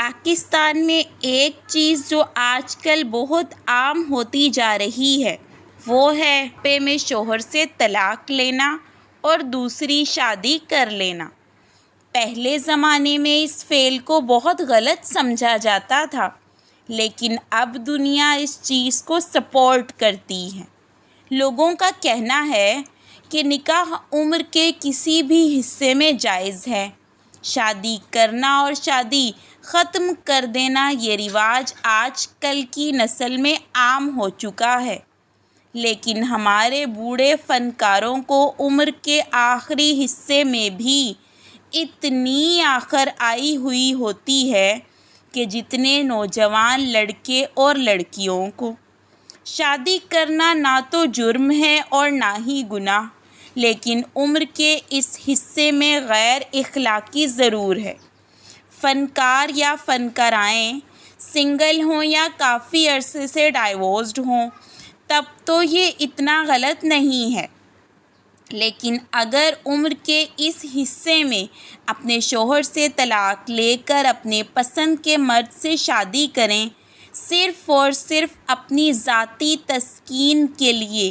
پاکستان میں ایک چیز جو آج کل بہت عام ہوتی جا رہی ہے وہ ہے بڑھاپے میں شوہر سے طلاق لینا اور دوسری شادی کر لینا۔ پہلے زمانے میں اس فعل کو بہت غلط سمجھا جاتا تھا، لیکن اب دنیا اس چیز کو سپورٹ کرتی ہے۔ لوگوں کا کہنا ہے کہ نکاح عمر کے کسی بھی حصے میں جائز ہے۔ شادی کرنا اور شادی ختم کر دینا یہ رواج آج کل کی نسل میں عام ہو چکا ہے، لیکن ہمارے بوڑھے فنکاروں کو عمر کے آخری حصے میں بھی اتنی آخر آئی ہوئی ہوتی ہے کہ جتنے نوجوان لڑکے اور لڑکیوں کو شادی کرنا نہ تو جرم ہے اور نہ ہی گناہ، لیکن عمر کے اس حصے میں غیر اخلاقی ضرور ہے۔ فنکار یا فنکارائیں سنگل ہوں یا کافی عرصے سے ڈائیورسڈ ہوں تب تو یہ اتنا غلط نہیں ہے، لیکن اگر عمر کے اس حصے میں اپنے شوہر سے طلاق لے کر اپنے پسند کے مرد سے شادی کریں صرف اور صرف اپنی ذاتی تسکین کے لیے،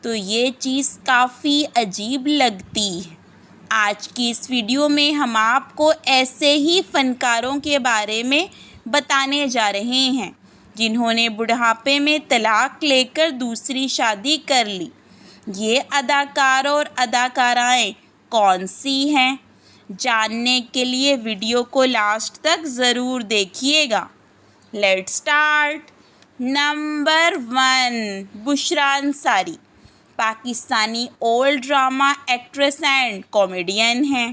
تو یہ چیز کافی عجیب لگتی ہے۔ آج کی اس ویڈیو میں ہم آپ کو ایسے ہی فنکاروں کے بارے میں بتانے جا رہے ہیں جنہوں نے بڑھاپے میں طلاق لے کر دوسری شادی کر لی۔ یہ اداکار اور اداکارائیں کون سی ہیں؟ جاننے کے لیے ویڈیو کو لاسٹ تک ضرور دیکھیے گا۔ Let's start. Number 1، Bushra Ansari Pakistani old drama actress and comedian ہیں۔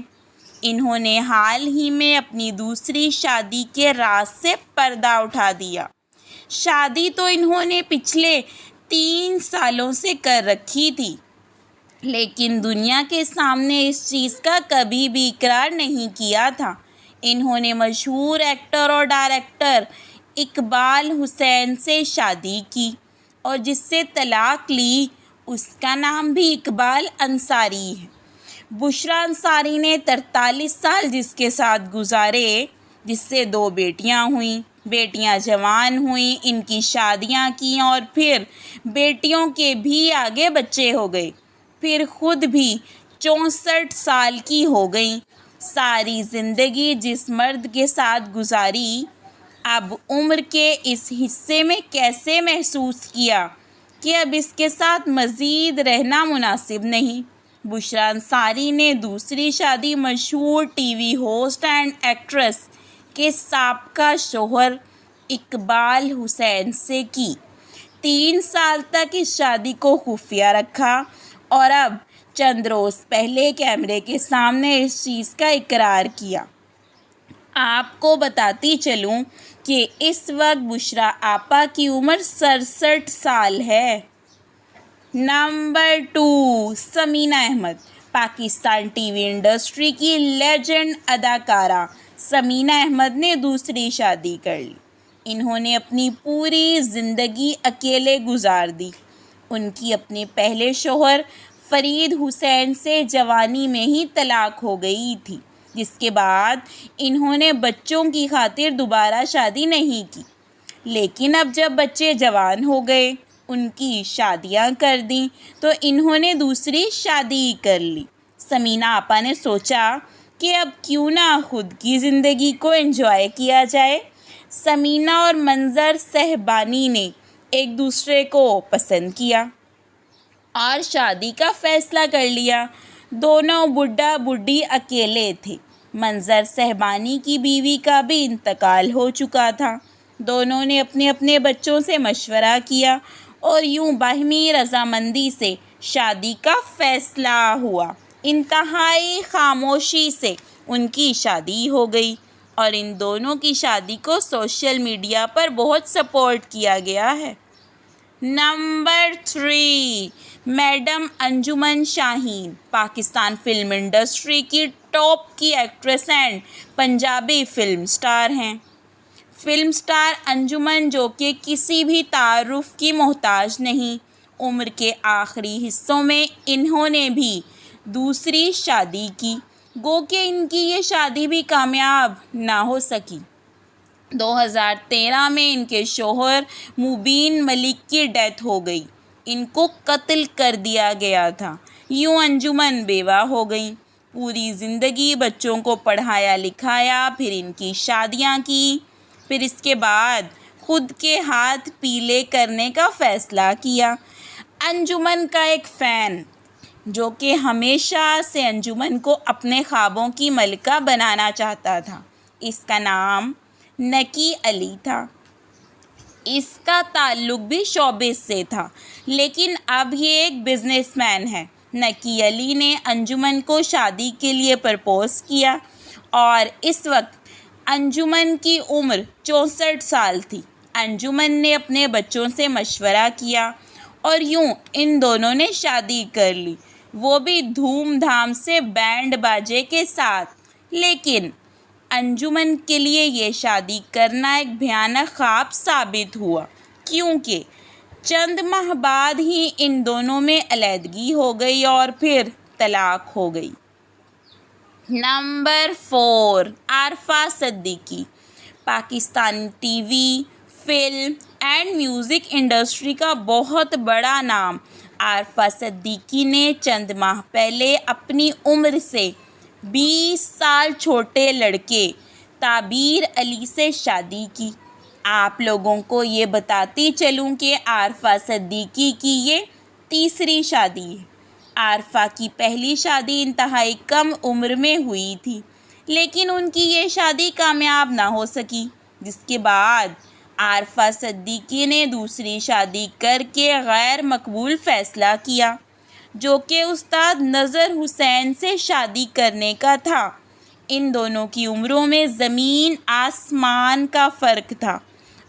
انہوں نے حال ہی میں اپنی دوسری شادی کے راز سے پردہ اٹھا دیا۔ شادی تو انہوں نے پچھلے 3 سالوں سے کر رکھی تھی، لیکن دنیا کے سامنے اس چیز کا کبھی بھی اقرار نہیں کیا تھا۔ انہوں نے مشہور ایکٹر اور ڈائریکٹر اقبال حسین سے شادی کی اور جس سے طلاق لی اس کا نام بھی اقبال انصاری ہے۔ بشریٰ انصاری نے 43 سال جس کے ساتھ گزارے، جس سے 2 بیٹیاں ہوئیں۔ بیٹیاں جوان ہوئیں، ان کی شادیاں کیں اور پھر بیٹیوں کے بھی آگے بچے ہو گئے، پھر خود بھی 64 سال کی ہو گئیں۔ ساری زندگی جس مرد کے ساتھ گزاری، اب عمر کے اس حصے میں کیسے محسوس کیا کہ اب اس کے ساتھ مزید رہنا مناسب نہیں۔ بشریٰ انصاری نے دوسری شادی مشہور T V host and actress کے سابقہ شوہر اقبال حسین سے کی۔ 3 سال تک اس شادی کو خفیہ رکھا اور اب چند روز پہلے کیمرے کے سامنے اس چیز کا اقرار کیا۔ آپ کو بتاتی چلوں کہ اس وقت بشریٰ آپا کی عمر 67 سال ہے۔ Number 2، Samina Ahmed Pakistan T V industry کی لیجنڈ اداکارہ ثمینہ احمد نے دوسری شادی کر لی۔ انہوں نے اپنی پوری زندگی اکیلے گزار دی۔ ان کی اپنے پہلے شوہر فرید حسین سے جوانی میں ہی طلاق ہو گئی تھی، جس کے بعد انہوں نے بچوں کی خاطر دوبارہ شادی نہیں کی، لیکن اب جب بچے جوان ہو گئے، ان کی شادیاں کر دیں تو انہوں نے دوسری شادی کر لی۔ ثمینہ آپا نے سوچا کہ اب کیوں نہ خود کی زندگی کو انجوائے کیا جائے۔ ثمینہ اور منظر صاحبانی نے ایک دوسرے کو پسند کیا اور شادی کا فیصلہ کر لیا۔ دونوں بڈھا بڈھی اکیلے تھے۔ منظر صاحبانی کی بیوی کا بھی انتقال ہو چکا تھا۔ دونوں نے اپنے اپنے بچوں سے مشورہ کیا اور یوں باہمی رضامندی سے شادی کا فیصلہ ہوا۔ انتہائی خاموشی سے ان کی شادی ہو گئی اور ان دونوں کی شادی کو سوشل میڈیا پر بہت سپورٹ کیا گیا ہے۔ نمبر 3، میڈم انجمن شاہین پاکستان فلم انڈسٹری کی ٹاپ کی actress and Punjabi film star ہیں۔ فلم سٹار انجمن، جو کہ کسی بھی تعارف کی محتاج نہیں، عمر کے آخری حصوں میں انہوں نے بھی دوسری شادی کی، گو کہ ان کی یہ شادی بھی کامیاب نہ ہو سکی۔ 2013 میں ان کے شوہر مبین ملک کی ڈیتھ ہو گئی، ان کو قتل کر دیا گیا تھا۔ یوں انجمن بیوہ ہو گئیں، پوری زندگی بچوں کو پڑھایا لکھایا، پھر ان کی شادیاں کی، پھر اس کے بعد خود کے ہاتھ پیلے کرنے کا فیصلہ کیا۔ انجمن کا ایک فین جو کہ ہمیشہ سے انجمن کو اپنے خوابوں کی ملکہ بنانا چاہتا تھا، اس کا نام نکی علی تھا۔ اس کا تعلق بھی شوبز سے تھا، لیکن اب یہ ایک بزنس مین ہے۔ نکی علی نے انجمن کو شادی کے لیے پرپوز کیا اور اس وقت انجمن کی عمر 64 سال تھی۔ انجمن نے اپنے بچوں سے مشورہ کیا اور یوں ان دونوں نے شادی کر لی، وہ بھی دھوم دھام سے بینڈ باجے کے ساتھ۔ لیکن انجمن کے لیے یہ شادی کرنا ایک بھیانک خواب ثابت ہوا، کیونکہ چند ماہ بعد ہی ان دونوں میں علیحدگی ہو گئی اور پھر طلاق ہو گئی۔ Number 4، Arifa Siddiqui. Pakistani T V, film and music industry کا بہت بڑا نام عارفہ صدیقی نے چند ماہ پہلے اپنی عمر سے 20 سال چھوٹے لڑکے تعبیر علی سے شادی کی۔ آپ لوگوں کو یہ بتاتی چلوں کہ عارفہ صدیقی کی یہ تیسری شادی ہے۔ عارفہ کی پہلی شادی انتہائی کم عمر میں ہوئی تھی، لیکن ان کی یہ شادی کامیاب نہ ہو سکی، جس کے بعد عارفہ صدیقی نے دوسری شادی کر کے غیر مقبول فیصلہ کیا، جو کہ استاد نذر حسین سے شادی کرنے کا تھا۔ ان دونوں کی عمروں میں زمین آسمان کا فرق تھا۔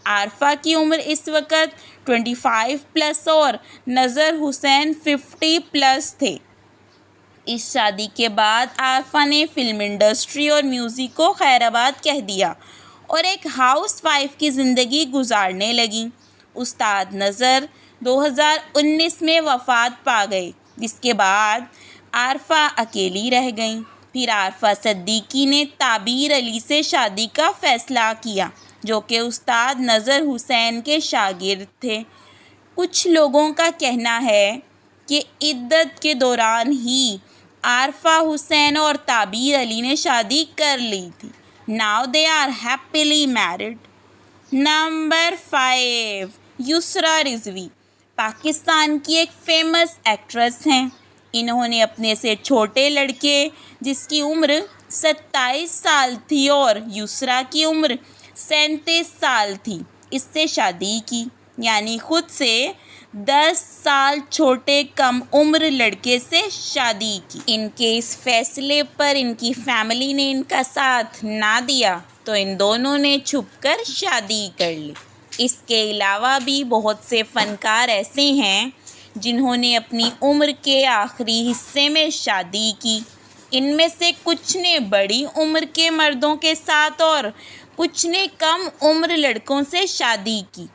عارفہ کی عمر اس وقت 25+ اور نذر حسین 50+ تھے۔ اس شادی کے بعد عارفہ نے فلم انڈسٹری اور میوزک کو خیر آباد کہہ دیا اور ایک ہاؤس وائف کی زندگی گزارنے لگیں۔ استاد نذر 2019 میں وفات پا گئے، جس کے بعد عارفہ اکیلی رہ گئیں۔ پھر عارفہ صدیقی نے تعبیر علی سے شادی کا فیصلہ کیا، جو کہ استاد نذر حسین کے شاگرد تھے۔ کچھ لوگوں کا کہنا ہے کہ عدت کے دوران ہی عارفہ حسین اور تعبیر علی نے شادی کر لی تھی۔ Now they are happily married۔ Number 5، Yusra Rizvi. Pakistan کی ایک فیمس ایکٹریس ہیں۔ انہوں نے اپنے سے چھوٹے لڑکے جس کی عمر 27 سال تھی اور یسریٰ کی عمر 37 سال تھی، اس سے شادی کی، یعنی خود سے 10 سال چھوٹے کم عمر لڑکے سے شادی کی۔ ان کے اس فیصلے پر ان کی فیملی نے ان کا ساتھ نہ دیا تو ان دونوں نے چھپ کر شادی کر لی۔ اس کے علاوہ بھی بہت سے فنکار ایسے ہیں جنہوں نے اپنی عمر کے آخری حصے میں شادی کی۔ ان میں سے کچھ نے بڑی عمر کے مردوں کے ساتھ اور کچھ نے کم عمر لڑکوں سے شادی کی۔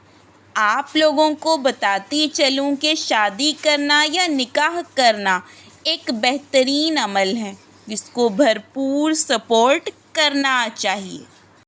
آپ لوگوں کو بتاتی چلوں کہ شادی کرنا یا نکاح کرنا ایک بہترین عمل ہے، جس کو بھرپور سپورٹ کرنا چاہیے۔